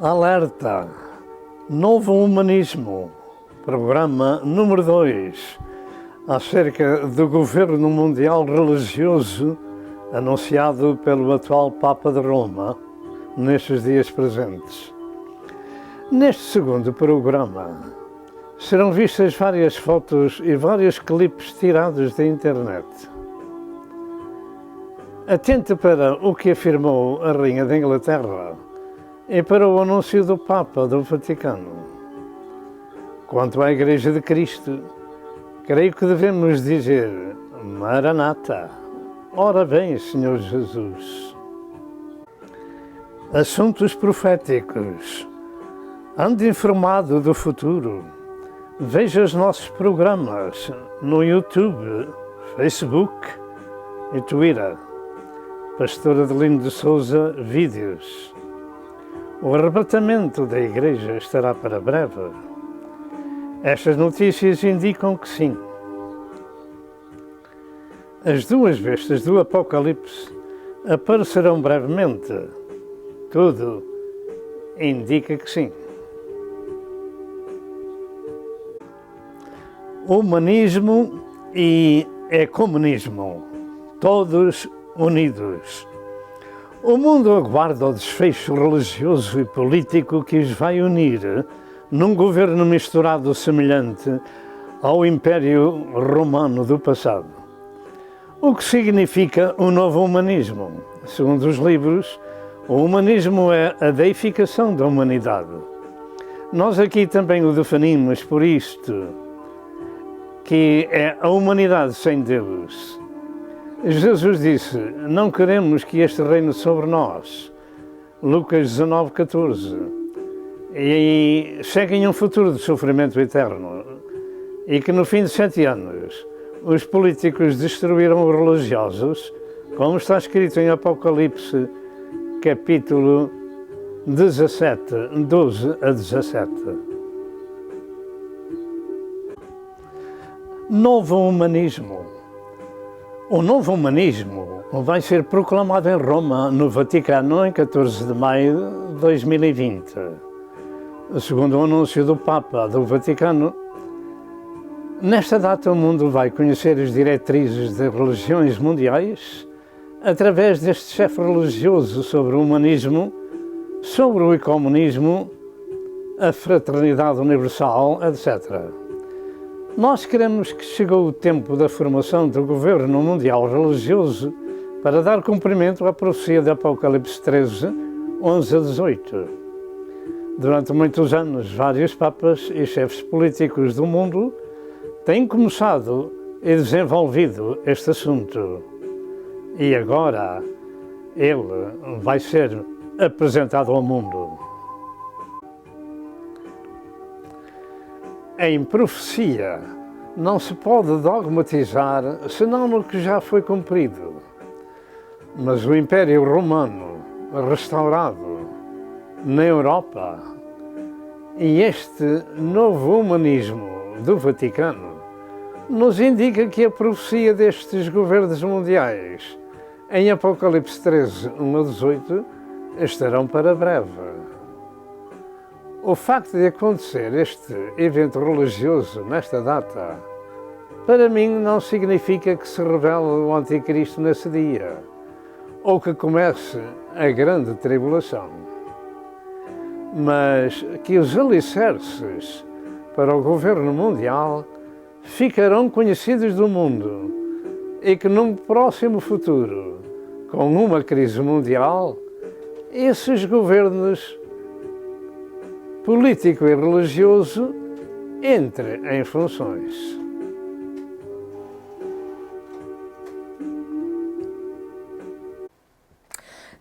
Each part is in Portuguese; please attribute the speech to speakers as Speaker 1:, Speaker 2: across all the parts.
Speaker 1: Alerta! Novo Humanismo, programa número 2, acerca do governo mundial religioso anunciado pelo atual Papa de Roma nestes dias presentes. Neste segundo programa, serão vistas várias fotos e vários clipes tirados da internet. Atente para o que afirmou a Rainha da Inglaterra e para o anúncio do Papa do Vaticano. Quanto à Igreja de Cristo, creio que devemos dizer Maranata, ora bem, Senhor Jesus. Assuntos proféticos. Ande informado do futuro. Veja os nossos programas no YouTube, Facebook e Twitter. Pastor Adelino de Souza, vídeos. O arrebatamento da Igreja estará para breve. Estas notícias indicam que sim. As duas bestas do Apocalipse aparecerão brevemente. Tudo indica que sim. Humanismo e ecumenismo, todos unidos. O mundo aguarda o desfecho religioso e político que os vai unir num governo misturado semelhante ao Império Romano do passado. O que significa o novo humanismo? Segundo os livros, o humanismo é a deificação da humanidade. Nós aqui também o definimos por isto, que é a humanidade sem Deus. Jesus disse, não queremos que este reine sobre nós. Lucas 19:14. E seguem um futuro de sofrimento eterno. E que no fim de 7 anos, os políticos destruíram os religiosos, como está escrito em Apocalipse, capítulo 17, 12 a 17. Novo humanismo. O novo humanismo vai ser proclamado em Roma, no Vaticano, em 14 de maio de 2020. Segundo o anúncio do Papa do Vaticano, nesta data o mundo vai conhecer as diretrizes das religiões mundiais através deste chefe religioso sobre o humanismo, sobre o ecumenismo, a fraternidade universal, etc. Nós queremos que chegou o tempo da formação do governo mundial religioso para dar cumprimento à profecia de Apocalipse 13, 11 a 18. Durante muitos anos, vários papas e chefes políticos do mundo têm começado e desenvolvido este assunto. E agora ele vai ser apresentado ao mundo. Em profecia, não se pode dogmatizar senão no que já foi cumprido. Mas o Império Romano, restaurado na Europa, e este novo humanismo do Vaticano, nos indica que a profecia destes governos mundiais, em Apocalipse 13, 1 a 18, estarão para breve. O facto de acontecer este evento religioso nesta data, para mim não significa que se revele o Anticristo nesse dia, ou que comece a grande tribulação, mas que os alicerces para o governo mundial ficarão conhecidos do mundo e que num próximo futuro, com uma crise mundial, esses governos político e religioso entre em funções.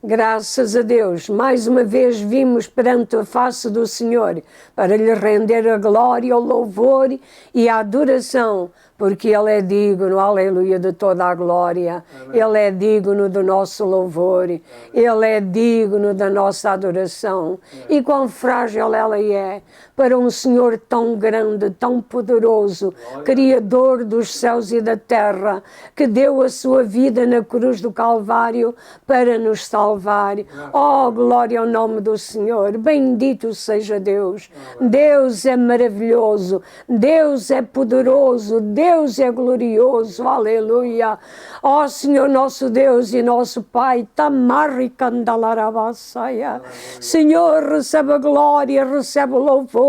Speaker 2: Graças a Deus, mais uma vez vimos perante a face do Senhor para lhe render a glória, o louvor e a adoração, porque Ele é digno, aleluia, de toda a glória. Amém. Ele é digno do nosso louvor. Amém. Ele é digno da nossa adoração. Amém. E quão frágil ela é para um Senhor tão grande, tão poderoso, Criador dos céus e da terra, que deu a sua vida na cruz do Calvário para nos salvar. Oh, glória ao nome do Senhor. Bendito seja Deus. Deus é maravilhoso. Deus é poderoso. Deus é glorioso. Aleluia. Ó Senhor nosso Deus e nosso Pai. Tamarri candalarabassaia. Senhor, recebe a glória, recebe o louvor.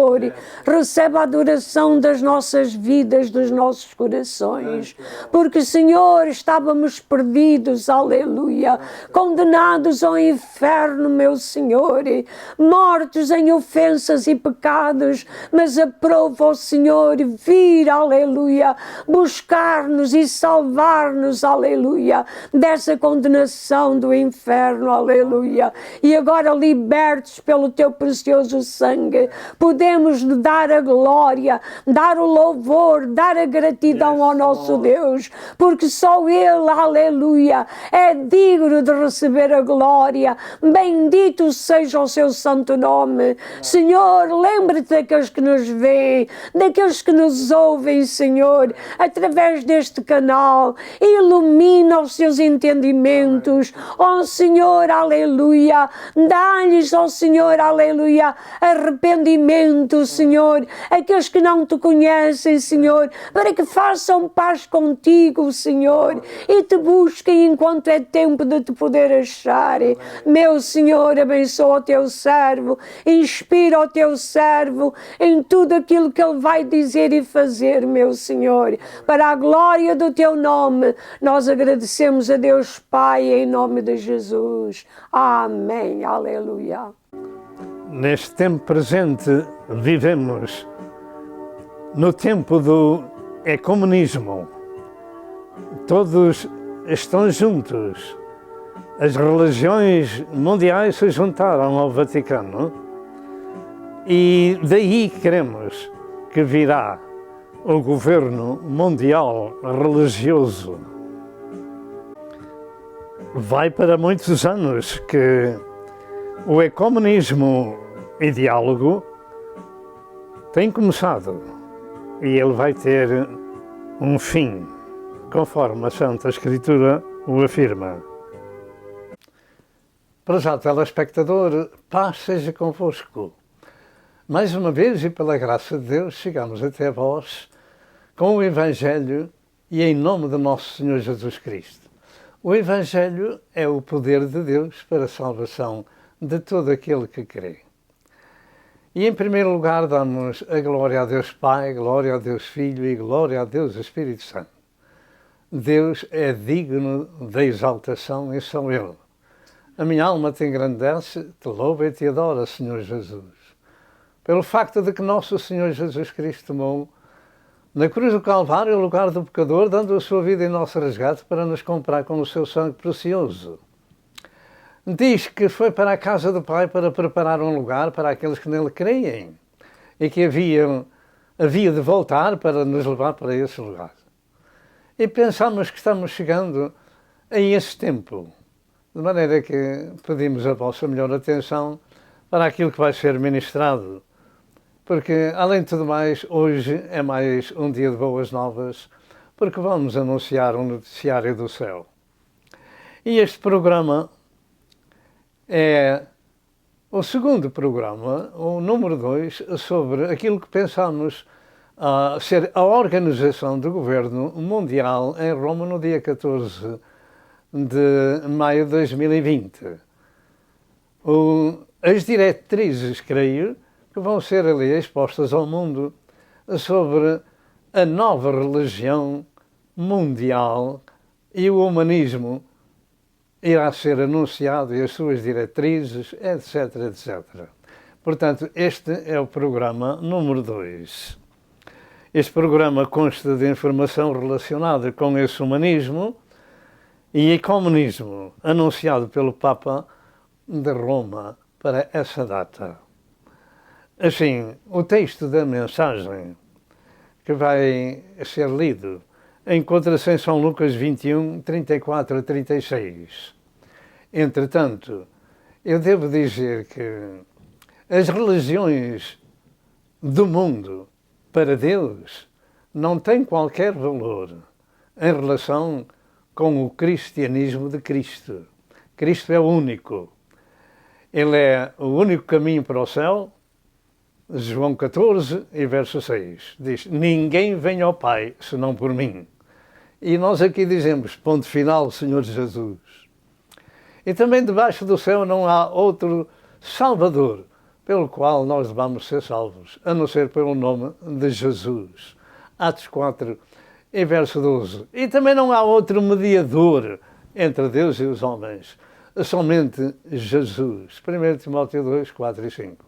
Speaker 2: Recebe a adoração das nossas vidas, dos nossos corações, porque, Senhor, estávamos perdidos, aleluia, condenados ao inferno, meu Senhor, mortos em ofensas e pecados, mas aprova o Senhor vir, aleluia, buscar-nos e salvar-nos, aleluia, dessa condenação do inferno, aleluia, e agora libertos pelo teu precioso sangue, podemos dar a glória, dar o louvor, dar a gratidão ao nosso Deus, porque só Ele, aleluia, é digno de receber a glória. Bendito seja o seu santo nome. Senhor, lembra-te daqueles que nos veem, daqueles que nos ouvem, Senhor, através deste canal, ilumina os seus entendimentos, ó Senhor, aleluia, dá-lhes, ó Senhor, aleluia, arrependimento, Senhor, aqueles que não te conhecem, Senhor, para que façam paz contigo, Senhor, e te busquem enquanto é tempo de te poder achar. Meu Senhor, abençoa o teu servo, inspira o teu servo em tudo aquilo que ele vai dizer e fazer, meu Senhor, para a glória do teu nome. Nós agradecemos a Deus Pai em nome de Jesus. Amém. Aleluia.
Speaker 1: Neste tempo presente, vivemos no tempo do ecumenismo. Todos estão juntos. As religiões mundiais se juntaram ao Vaticano e daí queremos que virá o governo mundial religioso. Vai para muitos anos que o ecumenismo e diálogo tem começado e ele vai ter um fim, conforme a Santa Escritura o afirma. Para já, telespectador, paz seja convosco. Mais uma vez e pela graça de Deus chegamos até vós com o Evangelho e em nome do nosso Senhor Jesus Cristo. O Evangelho é o poder de Deus para a salvação de todo aquele que crê. E em primeiro lugar damos a glória a Deus Pai, glória a Deus Filho e glória a Deus Espírito Santo. Deus é digno da exaltação e só Ele. A minha alma te engrandece, te louva e te adora, Senhor Jesus, pelo facto de que nosso Senhor Jesus Cristo tomou na cruz do Calvário o lugar do pecador, dando a sua vida em nosso resgate para nos comprar com o seu sangue precioso. Diz que foi para a casa do Pai para preparar um lugar para aqueles que nele creem e que havia de voltar para nos levar para esse lugar. E pensamos que estamos chegando a esse tempo, de maneira que pedimos a vossa melhor atenção para aquilo que vai ser ministrado, porque, além de tudo mais, hoje é mais um dia de boas novas, porque vamos anunciar um noticiário do céu. E este programa é o segundo programa, o número 2, sobre aquilo que pensamos ser a organização do governo mundial em Roma no dia 14 de maio de 2020. As diretrizes, creio, que vão ser ali expostas ao mundo sobre a nova religião mundial e o humanismo irá ser anunciado e as suas diretrizes, etc, etc. Portanto, este é o programa número 2. Este programa consta de informação relacionada com esse humanismo e ecumenismo anunciado pelo Papa de Roma para essa data. Assim, o texto da mensagem que vai ser lido encontra-se em São Lucas 21, 34 a 36. Entretanto, eu devo dizer que as religiões do mundo, para Deus, não têm qualquer valor em relação com o cristianismo de Cristo. Cristo é o único. Ele é o único caminho para o céu. João 14 e verso 6 diz: ninguém vem ao Pai senão por mim. E nós aqui dizemos: ponto final, Senhor Jesus. E também debaixo do céu não há outro Salvador pelo qual nós devamos ser salvos, a não ser pelo nome de Jesus. Atos 4 e verso 12. E também não há outro mediador entre Deus e os homens, somente Jesus. 1 Timóteo 2, 4 e 5.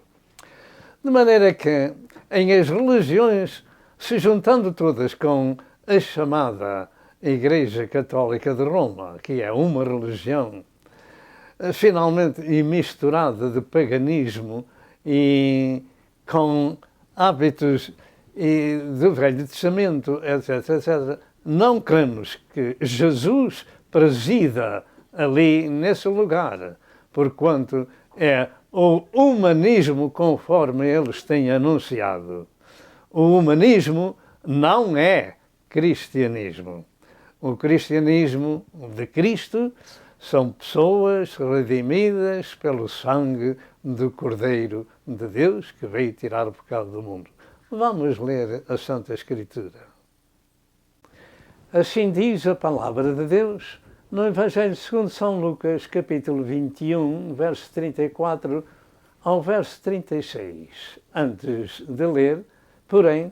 Speaker 1: De maneira que, em as religiões, se juntando todas com a chamada Igreja Católica de Roma, que é uma religião, finalmente e misturada de paganismo e com hábitos e do Velho Testamento, etc., etc., não cremos que Jesus presida ali nesse lugar, porquanto é o humanismo conforme eles têm anunciado. O humanismo não é cristianismo. O cristianismo de Cristo são pessoas redimidas pelo sangue do Cordeiro de Deus que veio tirar o pecado do mundo. Vamos ler a Santa Escritura. Assim diz a palavra de Deus no Evangelho segundo São Lucas, capítulo 21, verso 34 ao verso 36. Antes de ler, porém,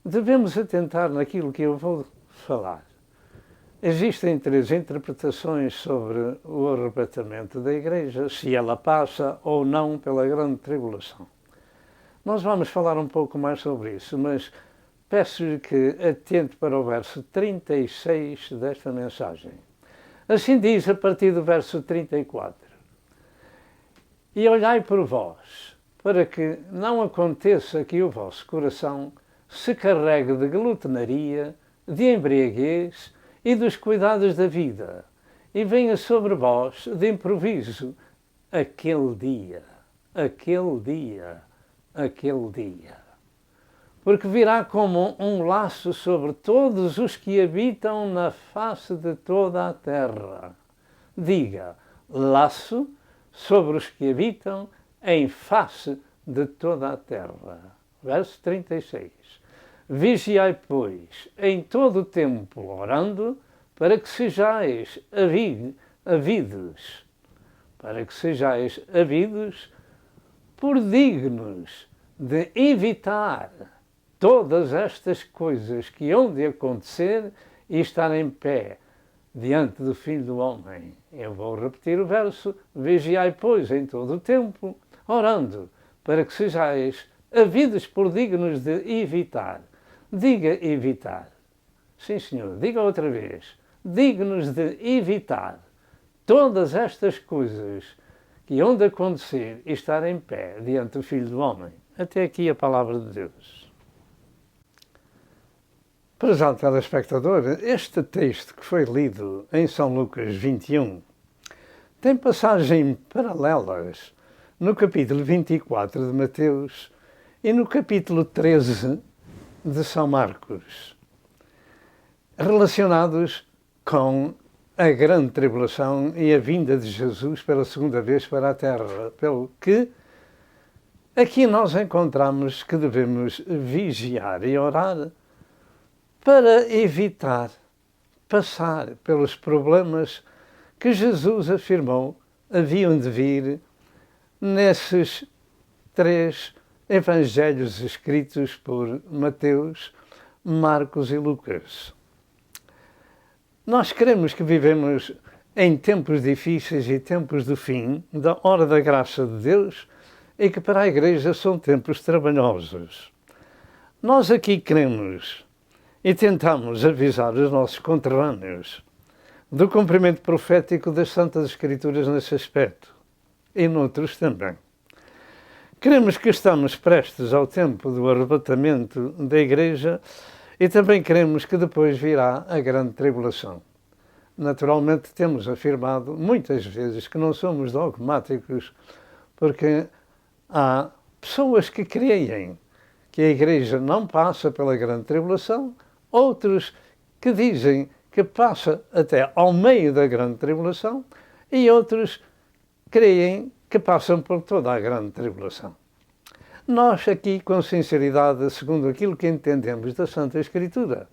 Speaker 1: devemos atentar naquilo que eu vou falar. Existem três interpretações sobre o arrebatamento da Igreja, se ela passa ou não pela grande tribulação. Nós vamos falar um pouco mais sobre isso, mas peço-lhe que atente para o verso 36 desta mensagem. Assim diz a partir do verso 34. E olhai por vós, para que não aconteça que o vosso coração se carregue de glutonaria, de embriaguez e dos cuidados da vida, e venha sobre vós de improviso aquele dia. Porque virá como um laço sobre todos os que habitam na face de toda a terra. Diga, laço sobre os que habitam em face de toda a terra. Verso 36. Vigiai, pois, em todo o tempo orando, para que sejais havidos, por dignos de evitar todas estas coisas que hão de acontecer e estar em pé diante do Filho do Homem. Eu vou repetir o verso: vigiai, pois, em todo o tempo, orando, para que sejais havidos por dignos de evitar. Diga evitar. Sim, senhor, diga outra vez. Dignos de evitar todas estas coisas que hão de acontecer e estar em pé diante do Filho do Homem. Até aqui a palavra de Deus. Prezado telespectador, este texto que foi lido em São Lucas 21 tem passagens paralelas no capítulo 24 de Mateus e no capítulo 13 de São Marcos, relacionados com a grande tribulação e a vinda de Jesus pela segunda vez para a Terra, pelo que aqui nós encontramos que devemos vigiar e orar para evitar passar pelos problemas que Jesus afirmou haviam de vir nesses três evangelhos escritos por Mateus, Marcos e Lucas. Nós cremos que vivemos em tempos difíceis e tempos do fim, da hora da graça de Deus, e que para a Igreja são tempos trabalhosos. Nós aqui cremos e tentamos avisar os nossos conterrâneos do cumprimento profético das Santas Escrituras nesse aspecto, e noutros também. Cremos que estamos prestes ao tempo do arrebatamento da Igreja e também cremos que depois virá a grande tribulação. Naturalmente, temos afirmado muitas vezes que não somos dogmáticos, porque há pessoas que creem que a Igreja não passa pela grande tribulação, outros que dizem que passa até ao meio da grande tribulação e outros creem que passam por toda a grande tribulação. Nós aqui, com sinceridade, segundo aquilo que entendemos da Santa Escritura,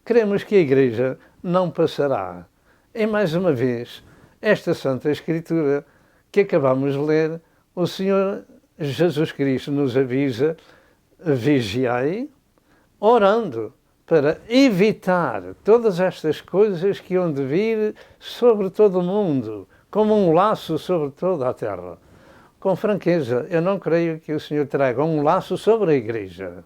Speaker 1: cremos que a Igreja não passará. E mais uma vez, esta Santa Escritura que acabamos de ler, o Senhor Jesus Cristo nos avisa: vigiai, orando, para evitar todas estas coisas que hão de vir sobre todo o mundo, como um laço sobre toda a terra. Com franqueza, eu não creio que o Senhor traga um laço sobre a Igreja,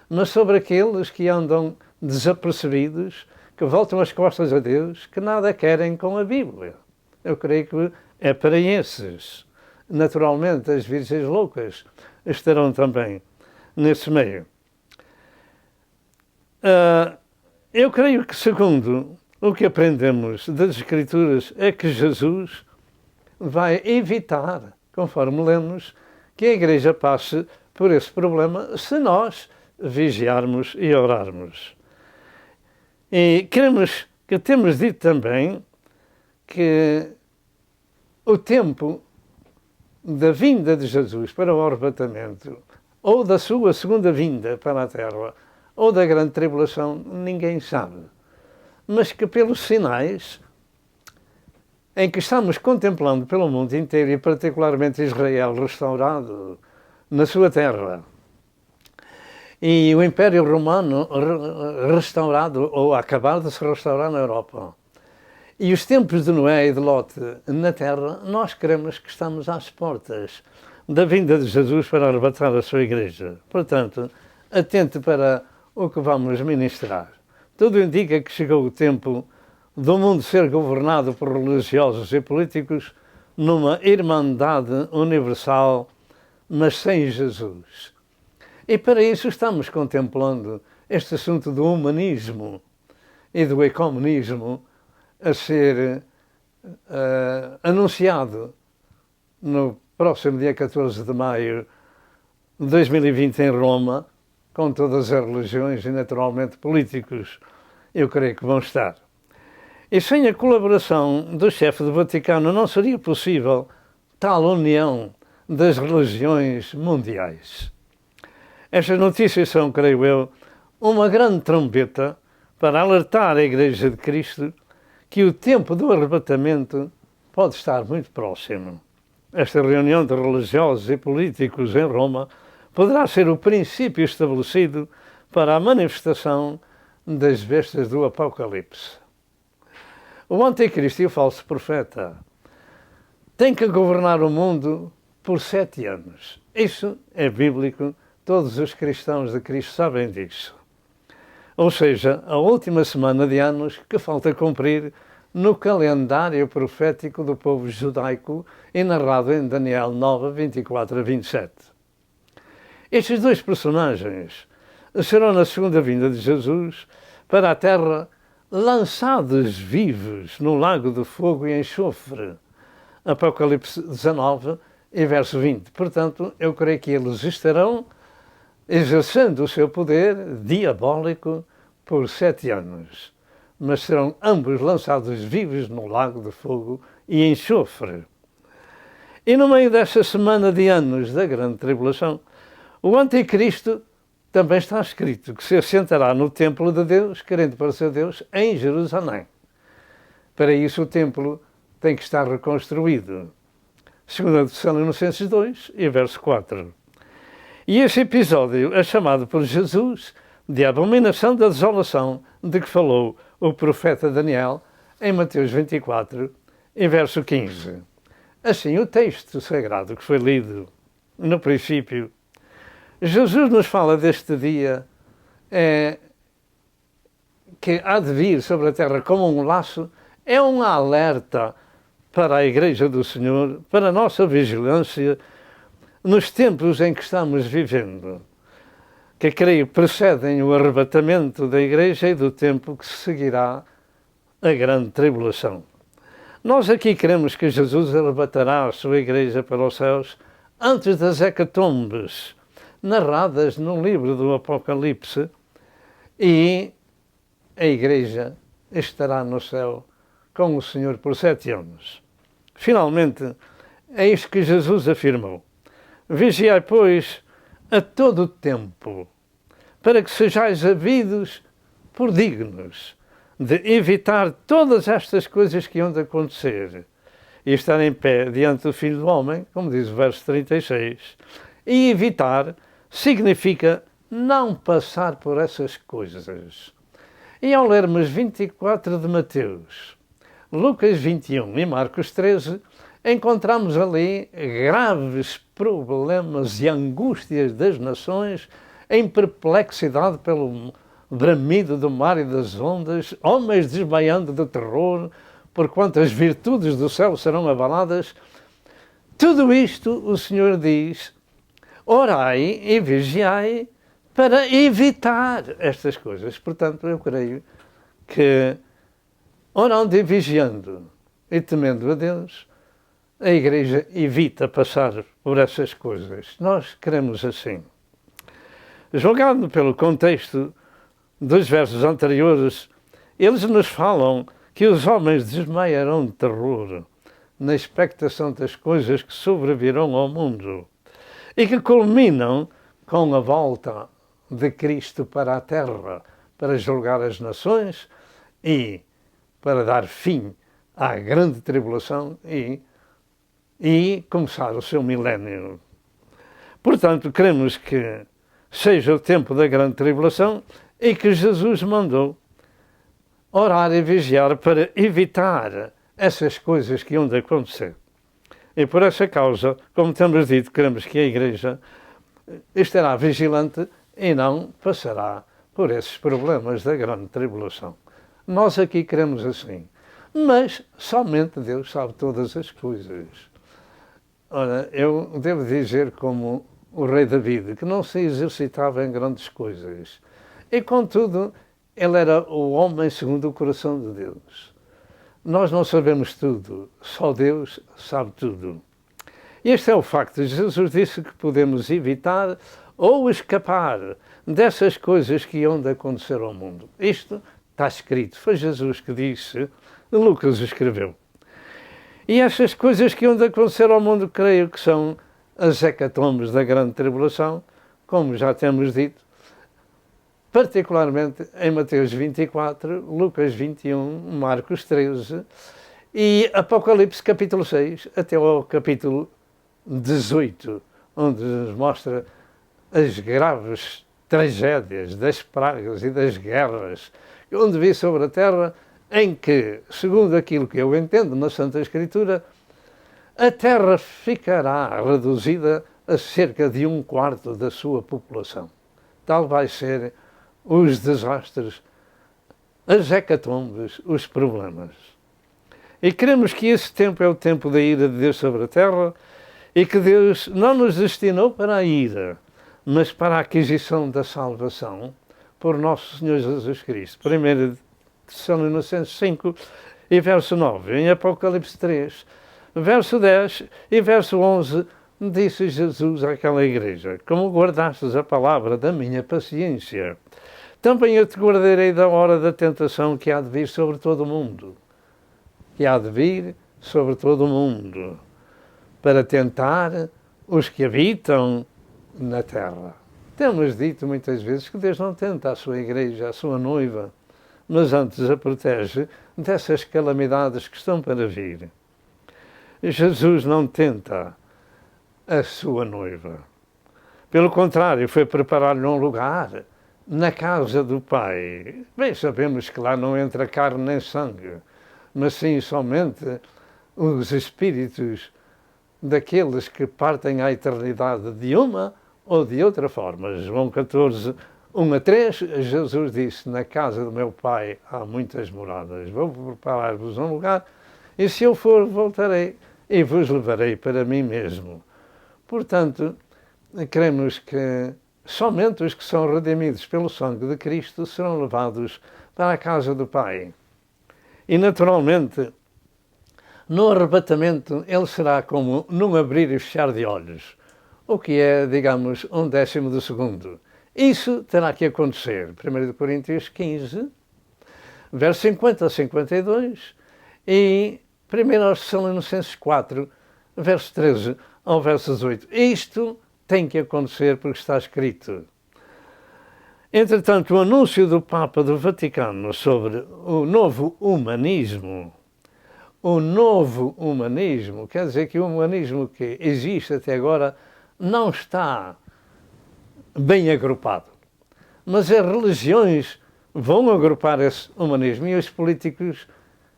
Speaker 1: mas sobre aqueles que andam desapercebidos, que voltam as costas a Deus, que nada querem com a Bíblia. Eu creio que é para esses. Naturalmente, as virgens loucas estarão também nesse meio. Eu creio que, segundo o que aprendemos das Escrituras, é que Jesus vai evitar, conforme lemos, que a Igreja passe por esse problema se nós vigiarmos e orarmos. E cremos que temos dito também que o tempo da vinda de Jesus para o arrebatamento, ou da sua segunda vinda para a terra, ou da grande tribulação, ninguém sabe. Mas que pelos sinais em que estamos contemplando pelo mundo inteiro, e particularmente Israel restaurado na sua terra, e o Império Romano restaurado, ou a acabar de se restaurar na Europa, e os tempos de Noé e de Lote na terra, nós cremos que estamos às portas da vinda de Jesus para arrebatar a sua Igreja. Portanto, atente para o que vamos ministrar. Tudo indica que chegou o tempo do mundo ser governado por religiosos e políticos numa irmandade universal, mas sem Jesus. E para isso estamos contemplando este assunto do humanismo e do ecumenismo a ser anunciado no próximo dia 14 de maio de 2020 em Roma, com todas as religiões e naturalmente políticos, eu creio que vão estar. E sem a colaboração do chefe do Vaticano não seria possível tal união das religiões mundiais. Estas notícias são, creio eu, uma grande trombeta para alertar a Igreja de Cristo que o tempo do arrebatamento pode estar muito próximo. Esta reunião de religiosos e políticos em Roma poderá ser o princípio estabelecido para a manifestação das bestas do Apocalipse. O anticristo e o falso profeta têm que governar o mundo por 7 anos. Isso é bíblico, todos os cristãos de Cristo sabem disso. Ou seja, a última semana de anos que falta cumprir no calendário profético do povo judaico e narrado em Daniel 9, 24 a 27. Estes dois personagens serão na segunda vinda de Jesus para a terra lançados vivos no lago de fogo e enxofre. Apocalipse 19 e verso 20. Portanto, eu creio que eles estarão exercendo o seu poder diabólico por 7 anos, mas serão ambos lançados vivos no lago de fogo e enxofre. E no meio desta semana de anos da grande tribulação, o anticristo também está escrito que se assentará no templo de Deus, querendo para ser Deus, em Jerusalém. Para isso o templo tem que estar reconstruído. 2 Tessalonicenses 2 e verso 4. E esse episódio é chamado por Jesus de abominação da desolação de que falou o profeta Daniel em Mateus 24 e verso 15. Assim, o texto sagrado que foi lido no princípio, Jesus nos fala deste dia que há de vir sobre a terra como um laço, é um alerta para a Igreja do Senhor, para a nossa vigilância, nos tempos em que estamos vivendo, que creio precedem o arrebatamento da Igreja e do tempo que seguirá a grande tribulação. Nós aqui cremos que Jesus arrebatará a sua Igreja para os céus antes das hecatombes narradas no livro do Apocalipse, e a Igreja estará no céu com o Senhor por 7 anos. Finalmente, é isto que Jesus afirmou: vigiai, pois, a todo o tempo, para que sejais havidos por dignos de evitar todas estas coisas que hão de acontecer e estar em pé diante do Filho do Homem, como diz o verso 36. E evitar significa não passar por essas coisas. E ao lermos 24 de Mateus, Lucas 21 e Marcos 13, encontramos ali graves problemas e angústias das nações em perplexidade pelo bramido do mar e das ondas, homens desmaiando de terror, porquanto as virtudes do céu serão abaladas. Tudo isto o Senhor diz: orai e vigiai para evitar estas coisas. Portanto, eu creio que, orando e vigiando e temendo a Deus, a Igreja evita passar por essas coisas. Nós queremos assim. Julgando pelo contexto dos versos anteriores, eles nos falam que os homens desmaiarão de terror na expectação das coisas que sobrevirão ao mundo e que culminam com a volta de Cristo para a terra, para julgar as nações e para dar fim à grande tribulação e começar o seu milénio. Portanto, queremos que seja o tempo da grande tribulação e que Jesus mandou orar e vigiar para evitar essas coisas que hão de acontecer. E por essa causa, como temos dito, queremos que a Igreja estará vigilante e não passará por esses problemas da grande tribulação. Nós aqui queremos assim, mas somente Deus sabe todas as coisas. Ora, eu devo dizer, como o rei David, que não se exercitava em grandes coisas, e contudo ele era o homem segundo o coração de Deus. Nós não sabemos tudo, só Deus sabe tudo. Este é o facto. Jesus disse que podemos evitar ou escapar dessas coisas que hão de acontecer ao mundo. Isto está escrito, foi Jesus que disse, Lucas escreveu. E essas coisas que hão de acontecer ao mundo, creio que são as hecatombes da grande tribulação, como já temos dito, particularmente em Mateus 24, Lucas 21, Marcos 13 e Apocalipse capítulo 6 até ao capítulo 18, onde nos mostra as graves tragédias das pragas e das guerras onde vi sobre a terra, em que, segundo aquilo que eu entendo na Santa Escritura, a terra ficará reduzida a cerca de 1/4 da sua população. Tal vai ser os desastres, as hecatombes, os problemas. E queremos que esse tempo é o tempo da ira de Deus sobre a terra e que Deus não nos destinou para a ira, mas para a aquisição da salvação por nosso Senhor Jesus Cristo. 1 Tessalonicenses 5 e verso 9, em Apocalipse 3, verso 10 e verso 11, disse Jesus àquela igreja: como guardastes a palavra da minha paciência, também eu te guardarei da hora da tentação que há de vir sobre todo o mundo. Que há de vir sobre todo o mundo, para tentar os que habitam na terra. Temos dito muitas vezes que Deus não tenta a sua igreja, a sua noiva, mas antes a protege dessas calamidades que estão para vir. Jesus não tenta a sua noiva. Pelo contrário, foi preparar-lhe um lugar na casa do Pai. Bem, sabemos que lá não entra carne nem sangue, mas sim somente os espíritos daqueles que partem à eternidade de uma ou de outra forma. João 14, 1-3, Jesus disse: na casa do meu Pai há muitas moradas, vou preparar-vos um lugar, e se eu for, voltarei e vos levarei para mim mesmo, Portanto, cremos que somente os que são redimidos pelo sangue de Cristo serão levados para a casa do Pai. E, naturalmente, no arrebatamento, ele será como num abrir e fechar de olhos, o que é, digamos, 1/10 do segundo. Isso terá que acontecer. 1 Coríntios 15, versos 50 a 52 e 1 Tessalonicenses 4, versos 13 ao verso 18. Isto tem que acontecer porque está escrito. Entretanto, o anúncio do Papa do Vaticano sobre o novo humanismo quer dizer que o humanismo que existe até agora não está bem agrupado. Mas as religiões vão agrupar esse humanismo e os políticos,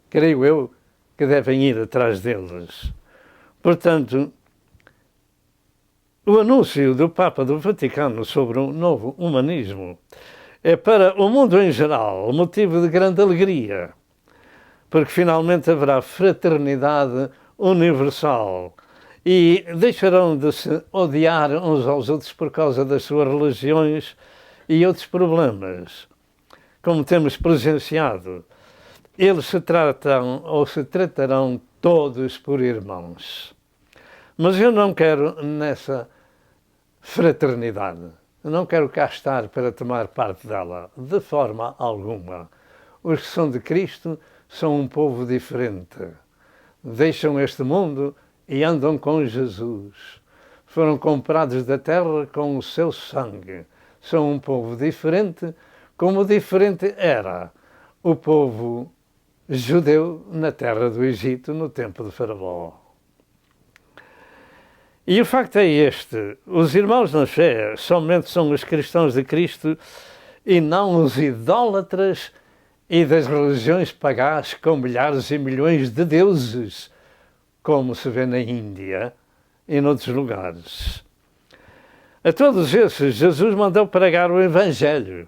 Speaker 1: creio eu, que devem ir atrás deles. Portanto, o anúncio do Papa do Vaticano sobre um novo humanismo é para o mundo em geral motivo de grande alegria, porque finalmente haverá fraternidade universal e deixarão de se odiar uns aos outros por causa das suas religiões e outros problemas. Como temos presenciado, eles se tratarão todos por irmãos. Mas eu não quero nessa fraternidade. Eu não quero cá estar para tomar parte dela, de forma alguma. Os que são de Cristo são um povo diferente. Deixam este mundo e andam com Jesus. Foram comprados da terra com o seu sangue. São um povo diferente, como diferente era o povo judeu na terra do Egito, no tempo de Faraó. E o facto é este: os irmãos na fé somente são os cristãos de Cristo e não os idólatras e das religiões pagãs com milhares e milhões de deuses, como se vê na Índia e noutros lugares. A todos esses, Jesus mandou pregar o Evangelho,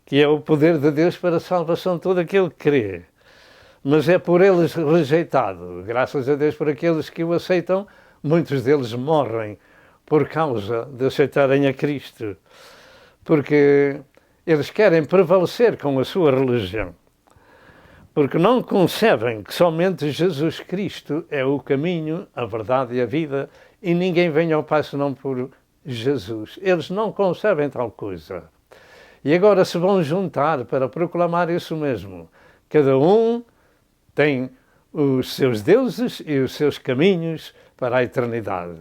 Speaker 1: que é o poder de Deus para a salvação de todo aquele que crê. Mas é por eles rejeitado. Graças a Deus por aqueles que o aceitam, muitos deles morrem por causa de aceitarem a Cristo, porque eles querem prevalecer com a sua religião, porque não concebem que somente Jesus Cristo é o caminho, a verdade e a vida, e ninguém vem ao Pai senão por Jesus. Eles não concebem tal coisa. E agora se vão juntar para proclamar isso mesmo. Cada um tem os seus deuses e os seus caminhos para a eternidade.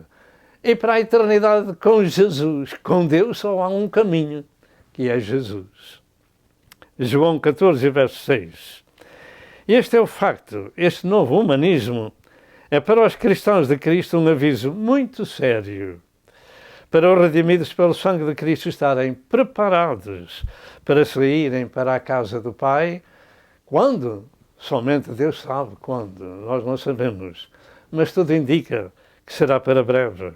Speaker 1: E para a eternidade com Jesus, com Deus, só há um caminho, que é Jesus. João 14, verso 6. Este é o facto. Este novo humanismo é para os cristãos de Cristo um aviso muito sério, para os redimidos pelo sangue de Cristo estarem preparados para saírem para a casa do Pai. Quando? Somente Deus sabe quando, nós não sabemos, mas tudo indica que será para breve.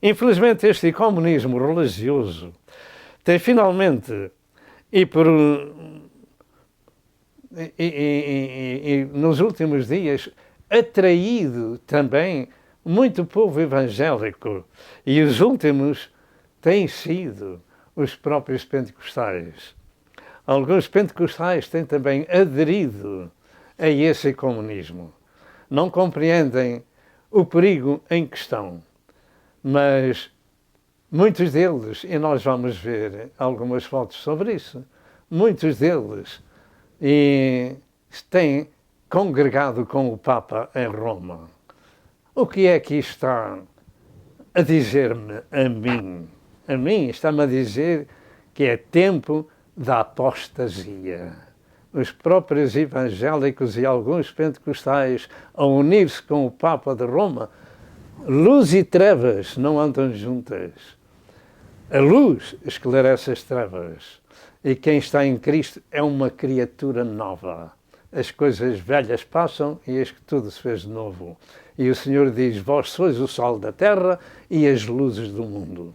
Speaker 1: Infelizmente, este comunismo religioso tem finalmente, nos últimos dias, atraído também muito povo evangélico, e os últimos têm sido os próprios pentecostais. Alguns pentecostais têm também aderido a esse comunismo. Não compreendem o perigo em questão, mas muitos deles, e nós vamos ver algumas fotos sobre isso, muitos deles têm congregado com o Papa em Roma. O que é que está a dizer-me a mim? A mim está-me a dizer que é tempo da apostasia. Os próprios evangélicos e alguns pentecostais, a unir-se com o Papa de Roma, luz e trevas não andam juntas. A luz esclarece as trevas. E quem está em Cristo é uma criatura nova. As coisas velhas passam e eis que tudo se fez de novo. E o Senhor diz: vós sois o sal da terra e as luzes do mundo.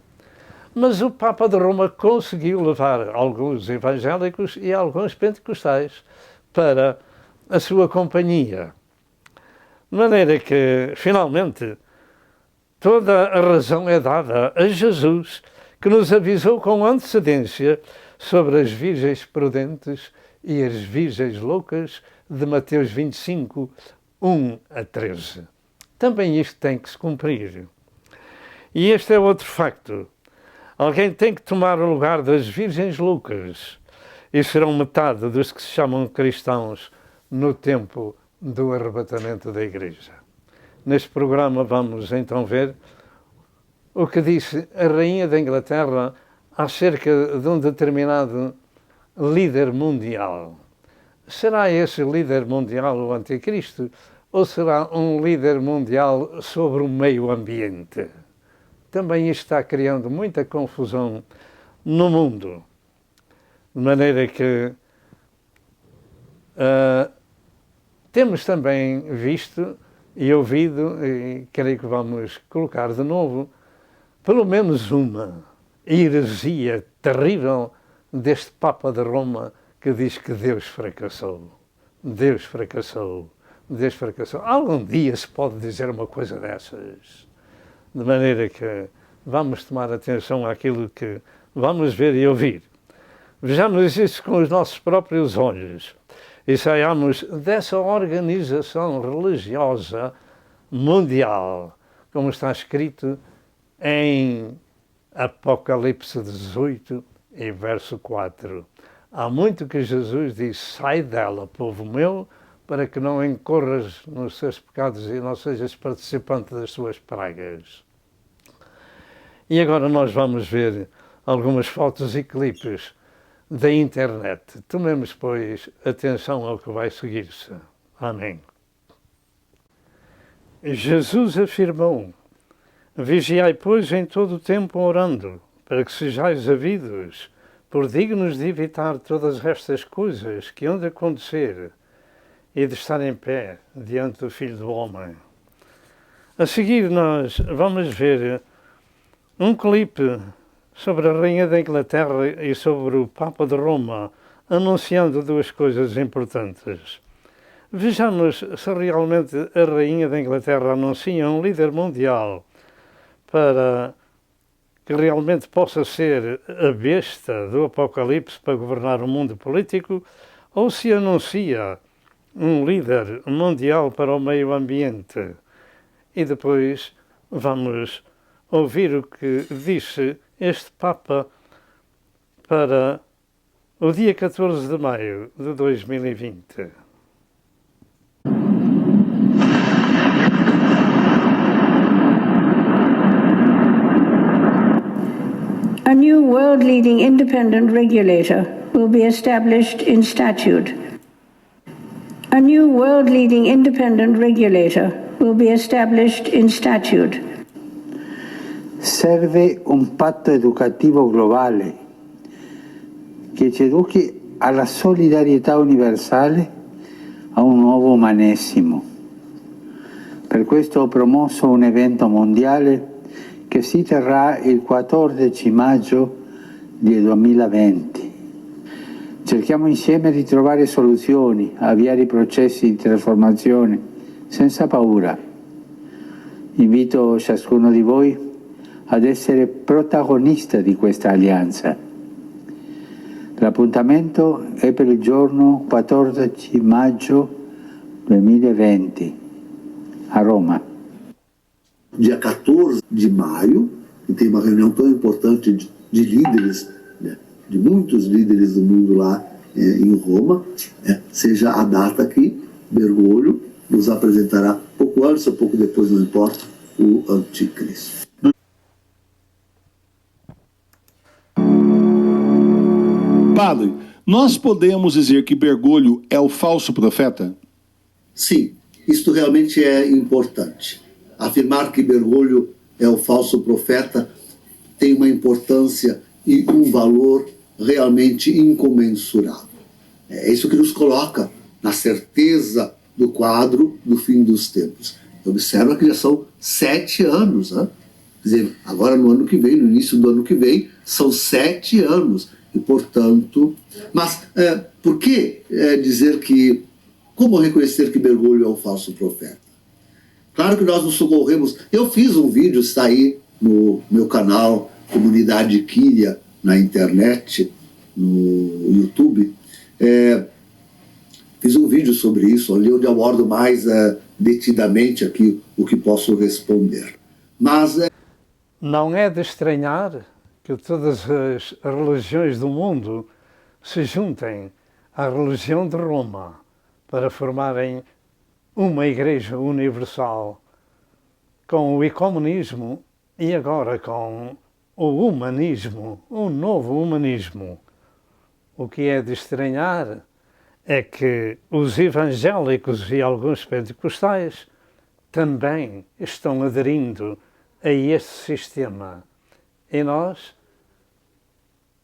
Speaker 1: Mas o Papa de Roma conseguiu levar alguns evangélicos e alguns pentecostais para a sua companhia. De maneira que, finalmente, toda a razão é dada a Jesus, que nos avisou com antecedência sobre as virgens prudentes e as virgens loucas de Mateus 25, 1 a 13. Também isto tem que se cumprir. E este é outro facto. Alguém tem que tomar o lugar das virgens loucas e serão metade dos que se chamam cristãos no tempo do arrebatamento da Igreja. Neste programa vamos então ver o que disse a Rainha da Inglaterra acerca de um determinado líder mundial. Será esse líder mundial o anticristo ou será um líder mundial sobre o meio ambiente? Também isto está criando muita confusão no mundo, de maneira que temos também visto e ouvido, e creio que vamos colocar de novo, pelo menos uma heresia terrível deste Papa de Roma que diz que Deus fracassou. Deus fracassou. Deus fracassou. Algum dia se pode dizer uma coisa dessas. De maneira que vamos tomar atenção àquilo que vamos ver e ouvir. Vejamos isso com os nossos próprios olhos e saiamos dessa organização religiosa mundial, como está escrito em Apocalipse 18 e verso 4. Há muito que Jesus diz: sai dela, povo meu, para que não incorras nos seus pecados e não sejas participante das suas pragas. E agora nós vamos ver algumas fotos e clipes da internet. Tomemos, pois, atenção ao que vai seguir-se. Amém. Jesus afirmou: vigiai, pois, em todo o tempo orando, para que sejais havidos por dignos de evitar todas estas coisas que hão de acontecer e de estar em pé diante do Filho do Homem. A seguir nós vamos ver um clipe sobre a Rainha da Inglaterra e sobre o Papa de Roma, anunciando duas coisas importantes. Vejamos se realmente a Rainha da Inglaterra anuncia um líder mundial para que realmente possa ser a besta do Apocalipse para governar o mundo político, ou se anuncia um líder mundial para o meio ambiente. E depois vamos ouvir o que disse este Papa para o dia 14 de maio de 2020.
Speaker 3: A new world-leading independent regulator will be established in statute. A new world-leading independent regulator will be established in statute.
Speaker 4: Serve un patto educativo globale che ci educhi alla solidarietà universale, a un nuovo umanesimo. Per questo ho promosso un evento mondiale che si terrà il 14 maggio del 2020. Cerchiamo insieme di trovare soluzioni, avviare i processi di trasformazione senza paura. Invito ciascuno di voi ad essere protagonista di questa alleanza. L'appuntamento è per il giorno 14 maggio 2020 a Roma.
Speaker 5: Dia 14 de maio, que tem uma reunião tão importante de líderes, né, de muitos líderes do mundo lá em Roma, seja a data que Bergoglio nos apresentará pouco antes ou pouco depois, não importa, o anticristo.
Speaker 6: Padre, nós podemos dizer que Bergoglio é o falso profeta?
Speaker 5: Sim, isto realmente é importante. Afirmar que Bergoglio é o falso profeta tem uma importância e um valor realmente incomensurável. É isso que nos coloca na certeza do quadro do fim dos tempos. Observa que já são 7 anos, né? Quer dizer, agora no ano que vem, no início do ano que vem, são 7 anos. E, portanto, mas por que dizer que, como reconhecer que Bergoglio é o falso profeta? Claro que nós nos socorremos. Eu fiz um vídeo, está aí no meu canal, Comunidade Quíria, na internet, no YouTube. Fiz um vídeo sobre isso, ali onde eu abordo mais detidamente aqui o que posso responder. Mas
Speaker 1: não é de estranhar que todas as religiões do mundo se juntem à religião de Roma para formarem uma Igreja Universal com o ecumenismo e agora com o humanismo, o novo humanismo. O que é de estranhar é que os evangélicos e alguns pentecostais também estão aderindo a este sistema. E nós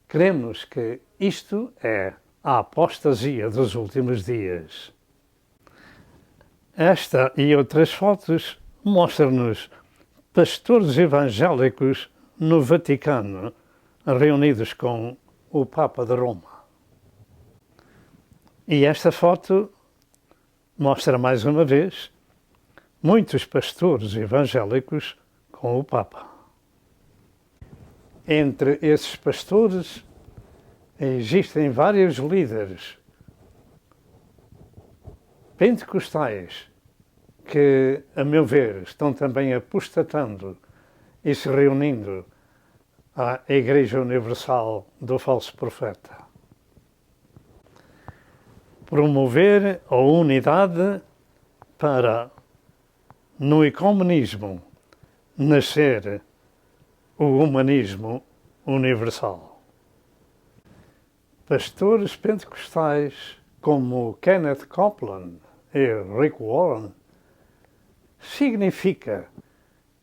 Speaker 1: cremos que isto é a apostasia dos últimos dias. Esta e outras fotos mostram-nos pastores evangélicos no Vaticano, reunidos com o Papa de Roma. E esta foto mostra mais uma vez muitos pastores evangélicos com o Papa. Entre esses pastores existem vários líderes pentecostais que, a meu ver, estão também apostatando e se reunindo à Igreja Universal do Falso Profeta. Promover a unidade para, no ecumenismo, nascer o humanismo universal. Pastores pentecostais como Kenneth Copeland e Rick Warren significa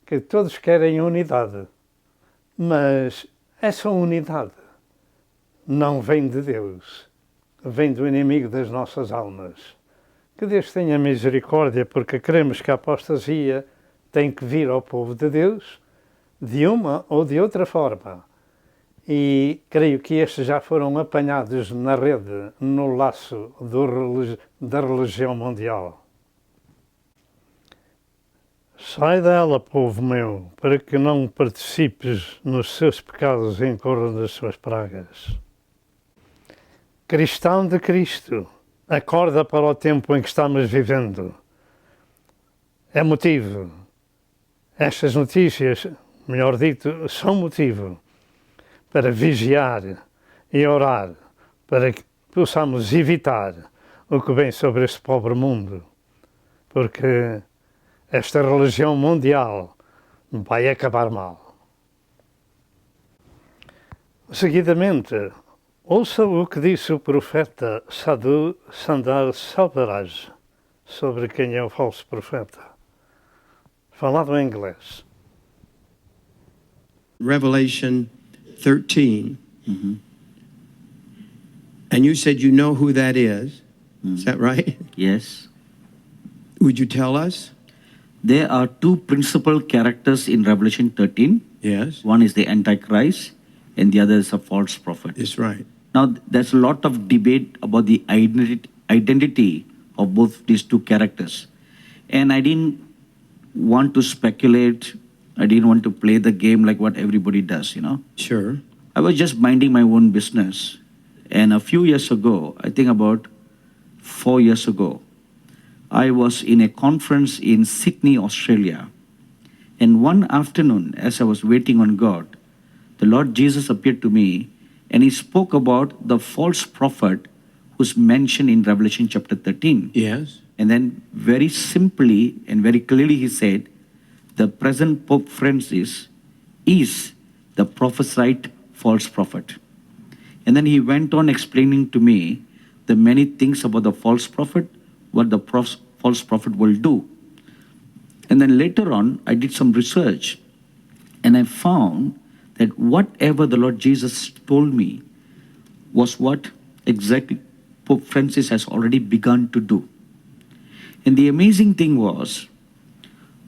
Speaker 1: que todos querem unidade, mas essa unidade não vem de Deus, vem do inimigo das nossas almas. Que Deus tenha misericórdia, porque queremos que a apostasia tem que vir ao povo de Deus de uma ou de outra forma. E creio que estes já foram apanhados na rede, no laço da religião mundial. Sai dela, povo meu, para que não participes nos seus pecados e incorras nas suas pragas. Cristão de Cristo, acorda para o tempo em que estamos vivendo. É motivo. Estas notícias, melhor dito, são motivo para vigiar e orar, para que possamos evitar o que vem sobre este pobre mundo, porque esta religião mundial vai acabar mal. Seguidamente, ouça o que disse o profeta Sadhu Sundar Selvaraj sobre quem é o falso profeta. Falado em inglês.
Speaker 7: Revelation 13. And you said you know who that is. Is that right?
Speaker 8: Yes.
Speaker 7: Would you tell us?
Speaker 8: There are two principal characters in Revelation 13.
Speaker 7: Yes.
Speaker 8: One is the Antichrist and the other is a false prophet.
Speaker 7: That's right.
Speaker 8: Now, there's a lot of debate about the identity of both these two characters. And I didn't want to speculate. I didn't want to play the game like what everybody does, you know.
Speaker 7: Sure.
Speaker 8: I was just minding my own business. And a few years ago, I think about 4 years ago, I was in a conference in Sydney, Australia. And one afternoon, as I was waiting on God, the Lord Jesus appeared to me and he spoke about the false prophet who's mentioned in Revelation chapter 13.
Speaker 7: Yes.
Speaker 8: And then very simply and very clearly he said, the present Pope Francis is the prophesied false prophet. And then he went on explaining to me the many things about the false prophet, what the false prophet will do. And then later on, I did some research and I found that whatever the Lord Jesus told me was what exactly Pope Francis has already begun to do. And the amazing thing was,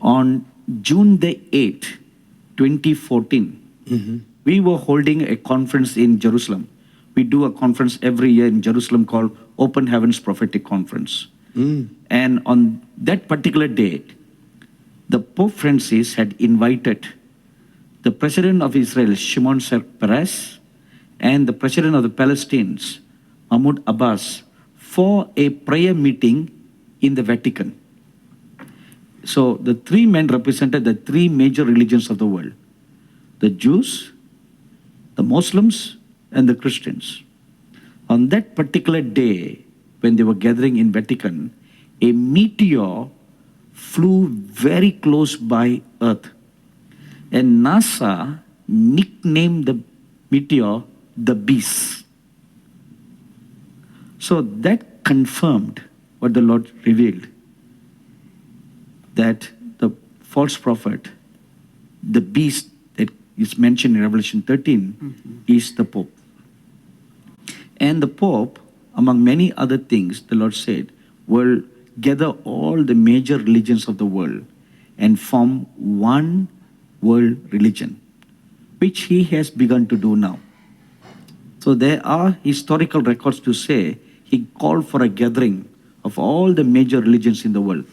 Speaker 8: on June the 8th, 2014, we were holding a conference in Jerusalem. We do a conference every year in Jerusalem called Open Heavens Prophetic Conference. And on that particular date, the Pope Francis had invited the President of Israel, Shimon Peres, and the President of the Palestinians, Mahmoud Abbas, for a prayer meeting in the Vatican. So the three men represented the three major religions of the world: the Jews, the Muslims, and the Christians. On that particular day, when they were gathering in Vatican, a meteor flew very close by Earth. And NASA nicknamed the meteor the Beast. So that confirmed what the Lord revealed, that the false prophet, the beast that is mentioned in Revelation 13, is the Pope. And the Pope, among many other things, the Lord said, will gather all the major religions of the world and form one world religion, which he has begun to do now. So there are historical records to say he called for a gathering of all the major religions in the world,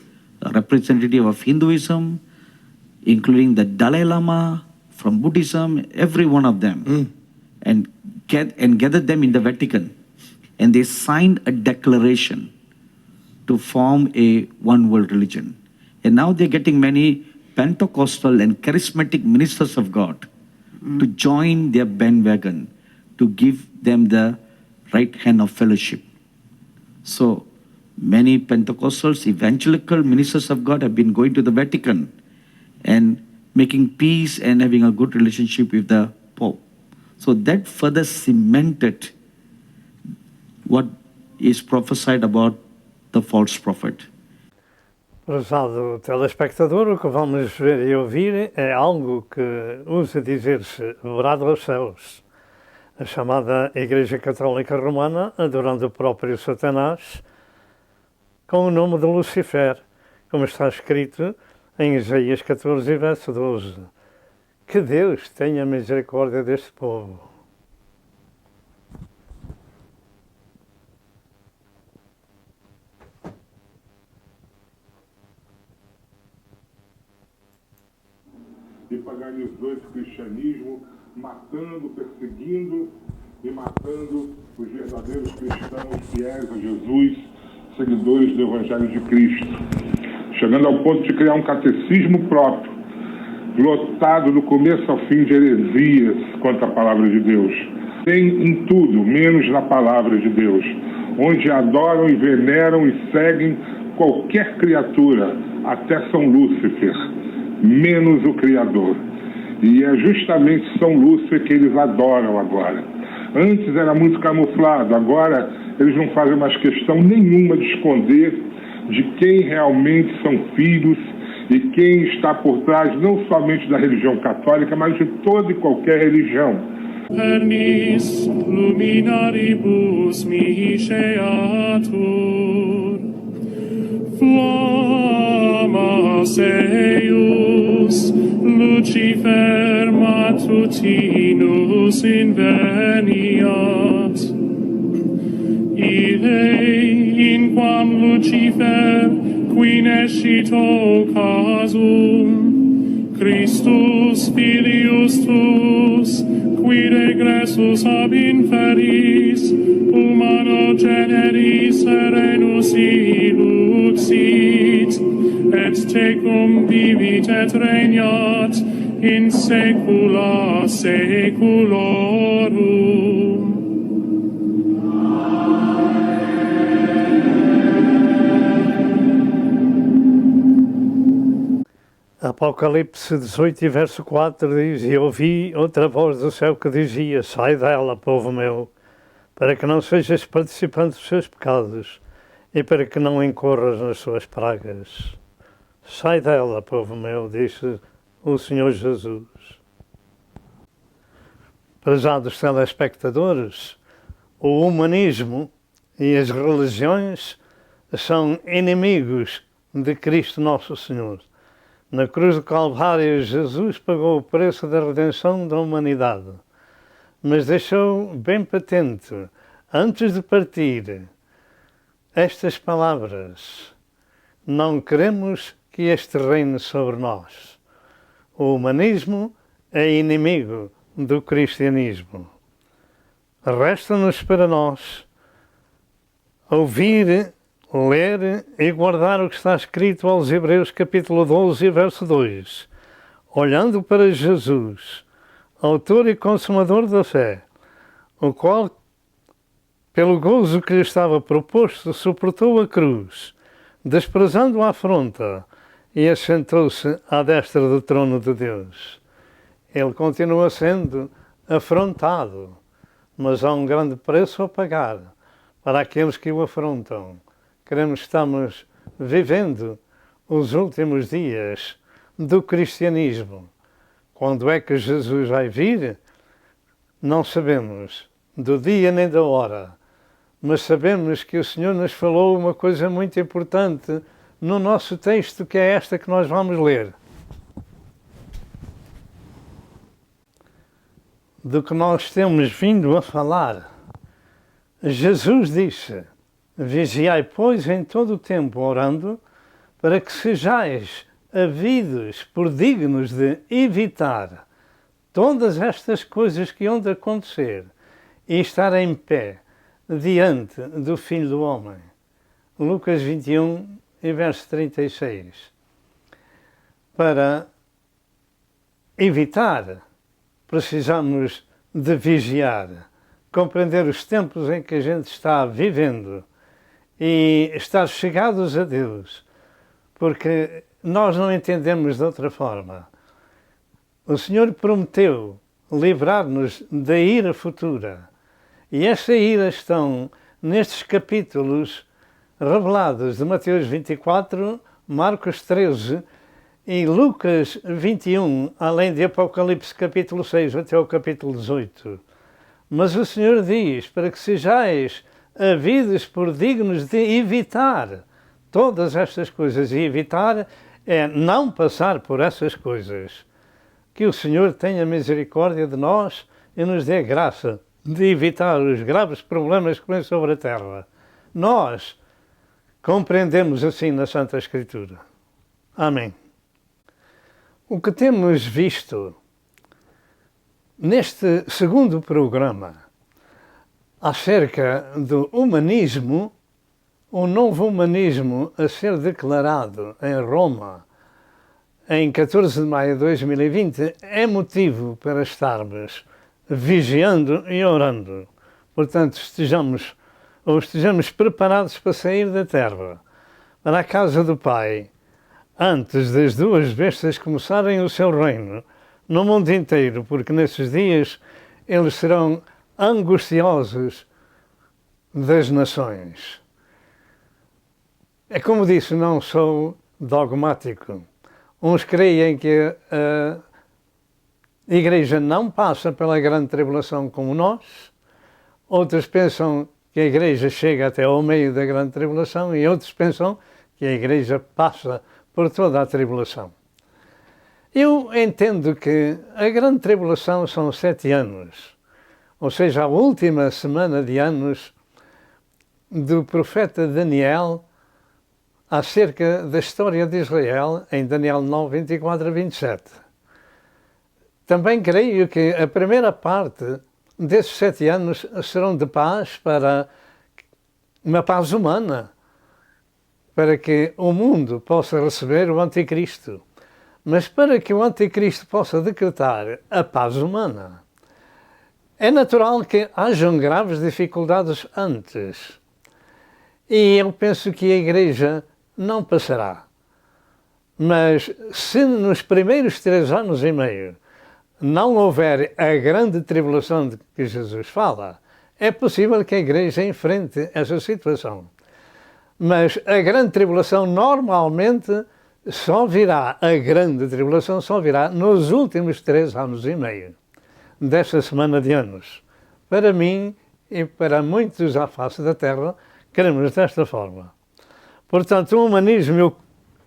Speaker 8: a representative of Hinduism, including the Dalai Lama, from Buddhism, every one of them, and gathered them in the Vatican. And they signed a declaration to form a one world religion. And now they're getting many Pentecostal and charismatic ministers of God to join their bandwagon, to give them the right hand of fellowship. So many Pentecostals, evangelical ministers of God have been going to the Vatican and making peace and having a good relationship with the Pope. So that further cemented what is prophesied about the false prophet.
Speaker 1: Prezado telespectador, o que vamos ver e ouvir é algo que usa dizer-se orado aos céus. A chamada Igreja Católica Romana, adorando o próprio Satanás, com o nome de Lucifer, como está escrito em Isaías 14, verso 12. Que Deus tenha misericórdia deste povo.
Speaker 9: E paganizou esse cristianismo, matando, perseguindo e matando os verdadeiros cristãos fiéis a Jesus, seguidores do Evangelho de Cristo, chegando ao ponto de criar um catecismo próprio, lotado do começo ao fim de heresias contra a palavra de Deus. Tem em tudo, menos na palavra de Deus, onde adoram e veneram e seguem qualquer criatura, até São Lúcifer, menos o Criador. E é justamente São Lúcifer que eles adoram agora. Antes era muito camuflado, agora eles não fazem mais questão nenhuma de esconder de quem realmente são filhos e quem está por trás não somente da religião católica, mas de toda e qualquer religião.
Speaker 10: Pernis luminaribus misceatur, flammas eius, Lucifer matutinus inveniat. Ille, in quam Lucifer, qui nescito casum, Christus filius tuus, qui regressus ab inferis, humano generis serenus iluxit, et tecum vivit et regnat in saecula saeculorum.
Speaker 1: Apocalipse 18, verso 4 diz: E ouvi outra voz do céu que dizia: Sai dela, povo meu, para que não sejas participante dos seus pecados e para que não incorras nas suas pragas. Sai dela, povo meu, disse o Senhor Jesus. Prezados telespectadores, o humanismo e as religiões são inimigos de Cristo Nosso Senhor. Na cruz do Calvário, Jesus pagou o preço da redenção da humanidade, mas deixou bem patente, antes de partir, estas palavras: não queremos que este reine sobre nós. O humanismo é inimigo do cristianismo. Resta-nos para nós ouvir, ler e guardar o que está escrito aos Hebreus capítulo 12, verso 2. Olhando para Jesus, autor e consumador da fé, o qual, pelo gozo que lhe estava proposto, suportou a cruz, desprezando a afronta, e assentou-se à destra do trono de Deus. Ele continua sendo afrontado, mas há um grande preço a pagar para aqueles que o afrontam. Queremos, estamos vivendo os últimos dias do cristianismo. Quando é que Jesus vai vir? Não sabemos do dia nem da hora, mas sabemos que o Senhor nos falou uma coisa muito importante no nosso texto, que é esta que nós vamos ler. Do que nós temos vindo a falar. Jesus disse: vigiai, pois, em todo o tempo orando, para que sejais havidos por dignos de evitar todas estas coisas que hão de acontecer e estar em pé diante do Filho do Homem. Lucas 21 e verso 36. Para evitar, precisamos de vigiar, compreender os tempos em que a gente está vivendo e estar chegados a Deus, porque nós não entendemos de outra forma. O Senhor prometeu livrar-nos da ira futura, e essa ira estão nestes capítulos revelados de Mateus 24, Marcos 13 e Lucas 21, além de Apocalipse capítulo 6 até o capítulo 18. Mas o Senhor diz para que sejais havidos por dignos de evitar todas estas coisas. E evitar é não passar por essas coisas. Que o Senhor tenha misericórdia de nós e nos dê graça de evitar os graves problemas que vêm sobre a terra. Nós compreendemos assim na Santa Escritura. Amém. O que temos visto neste segundo programa acerca do humanismo, o novo humanismo a ser declarado em Roma em 14 de maio de 2020, é motivo para estarmos vigiando e orando. Portanto, estejamos preparados para sair da terra, para a casa do Pai, antes das duas bestas começarem o seu reino no mundo inteiro, porque nesses dias eles serão angustiosos das nações. É como disse, não sou dogmático. Uns creem que a Igreja não passa pela grande tribulação como nós, outros pensam que a Igreja chega até ao meio da grande tribulação e outros pensam que a Igreja passa por toda a tribulação. Eu entendo que a grande tribulação são 7 anos, ou seja, a última semana de anos do profeta Daniel acerca da história de Israel, em Daniel 9, 24 a 27. Também creio que a primeira parte desses 7 anos serão de paz, para uma paz humana, para que o mundo possa receber o Anticristo. Mas para que o Anticristo possa decretar a paz humana, é natural que hajam graves dificuldades antes. E eu penso que a Igreja não passará. Mas se nos primeiros 3 anos e meio não houver a grande tribulação de que Jesus fala, é possível que a Igreja enfrente essa situação. Mas a grande tribulação normalmente só virá, a grande tribulação só virá nos últimos 3 anos e meio desta semana de anos. Para mim e para muitos à face da terra, queremos desta forma. Portanto, o humanismo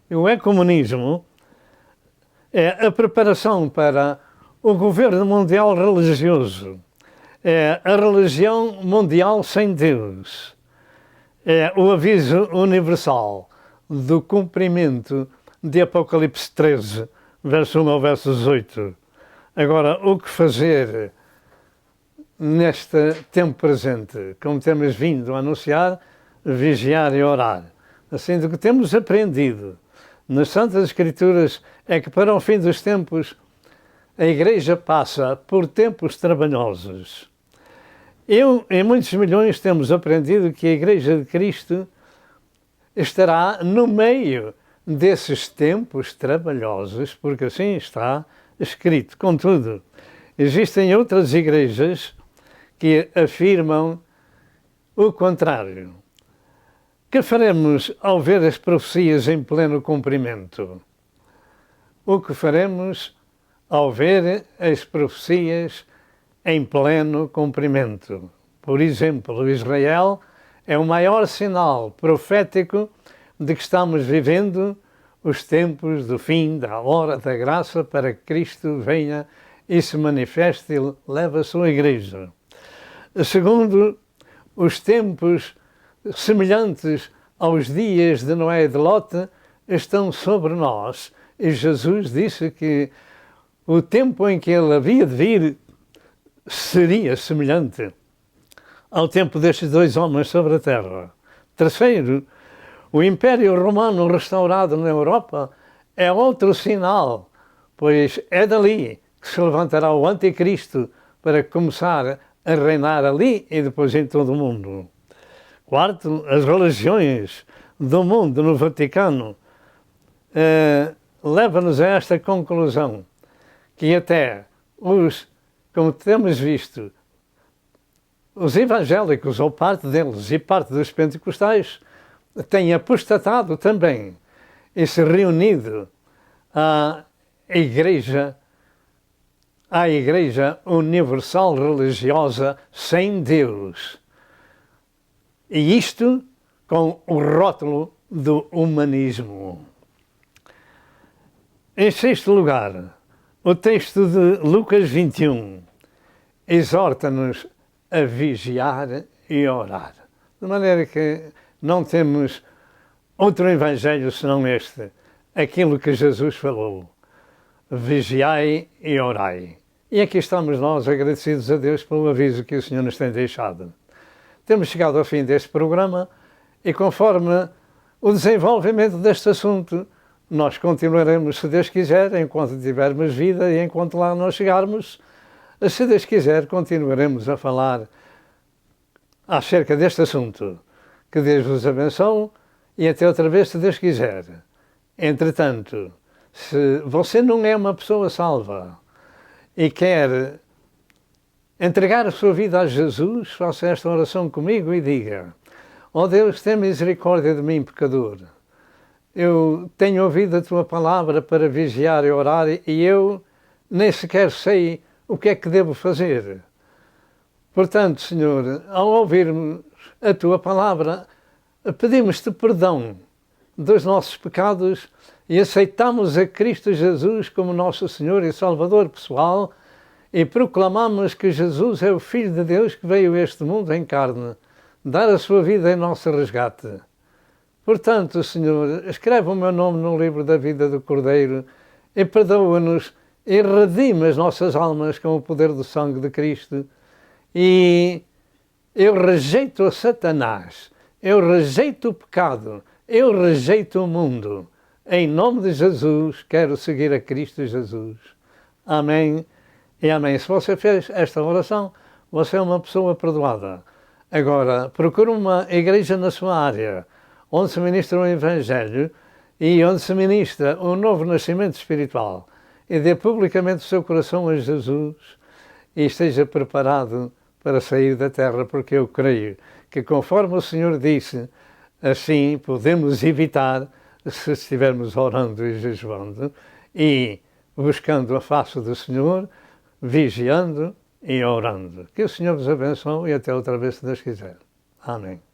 Speaker 1: e o ecumenismo é a preparação para o governo mundial religioso, é a religião mundial sem Deus, é o aviso universal do cumprimento de Apocalipse 13, verso 1 ao verso 18. Agora, o que fazer neste tempo presente? Como temos vindo a anunciar, vigiar e orar. Assim, do que temos aprendido nas Santas Escrituras é que para o fim dos tempos a Igreja passa por tempos trabalhosos. Eu e muitos milhões temos aprendido que a Igreja de Cristo estará no meio desses tempos trabalhosos, porque assim está escrito. Contudo, existem outras igrejas que afirmam o contrário. Que faremos ao ver as profecias em pleno cumprimento? O que faremos ao ver as profecias em pleno cumprimento? Por exemplo, Israel é o maior sinal profético de que estamos vivendo os tempos do fim da hora da graça para que Cristo venha e se manifeste e leve a sua igreja. Segundo, os tempos semelhantes aos dias de Noé e de Lote estão sobre nós. E Jesus disse que o tempo em que ele havia de vir seria semelhante ao tempo destes dois homens sobre a terra. Terceiro, o Império Romano restaurado na Europa é outro sinal, pois é dali que se levantará o Anticristo para começar a reinar ali e depois em todo o mundo. Quarto, as religiões do mundo no Vaticano levam-nos a esta conclusão, que até como temos visto, os evangélicos, ou parte deles, e parte dos pentecostais, têm apostatado também e se reunido à Igreja Universal Religiosa sem Deus. E isto com o rótulo do humanismo. Em sexto lugar, o texto de Lucas 21 exorta-nos a vigiar e orar. De maneira que não temos outro evangelho senão este, aquilo que Jesus falou. Vigiai e orai. E aqui estamos nós agradecidos a Deus pelo aviso que o Senhor nos tem deixado. Temos chegado ao fim deste programa e conforme o desenvolvimento deste assunto, nós continuaremos, se Deus quiser, enquanto tivermos vida e enquanto lá nós chegarmos, se Deus quiser, continuaremos a falar acerca deste assunto. Que Deus vos abençoe e até outra vez, se Deus quiser. Entretanto, se você não é uma pessoa salva e quer entregar a sua vida a Jesus, faça esta oração comigo e diga: ó Deus, tem misericórdia de mim, pecador. Eu tenho ouvido a tua palavra para vigiar e orar e eu nem sequer sei o que é que devo fazer. Portanto, Senhor, ao ouvirmos a tua palavra, pedimos-te perdão dos nossos pecados e aceitamos a Cristo Jesus como nosso Senhor e Salvador pessoal e proclamamos que Jesus é o Filho de Deus que veio a este mundo em carne, dar a sua vida em nosso resgate. Portanto, Senhor, escreve o meu nome no livro da vida do Cordeiro e perdoa-nos e redime as nossas almas com o poder do sangue de Cristo. E eu rejeito a Satanás, eu rejeito o pecado, eu rejeito o mundo. Em nome de Jesus, quero seguir a Cristo Jesus. Amém e amém. Se você fez esta oração, você é uma pessoa perdoada. Agora, procure uma igreja na sua área, onde se ministra o Evangelho e onde se ministra o novo nascimento espiritual. E dê publicamente o seu coração a Jesus e esteja preparado para sair da terra, porque eu creio que, conforme o Senhor disse, assim podemos evitar, se estivermos orando e jejuando e buscando a face do Senhor, vigiando e orando. Que o Senhor vos abençoe e até outra vez, se Deus quiser. Amém.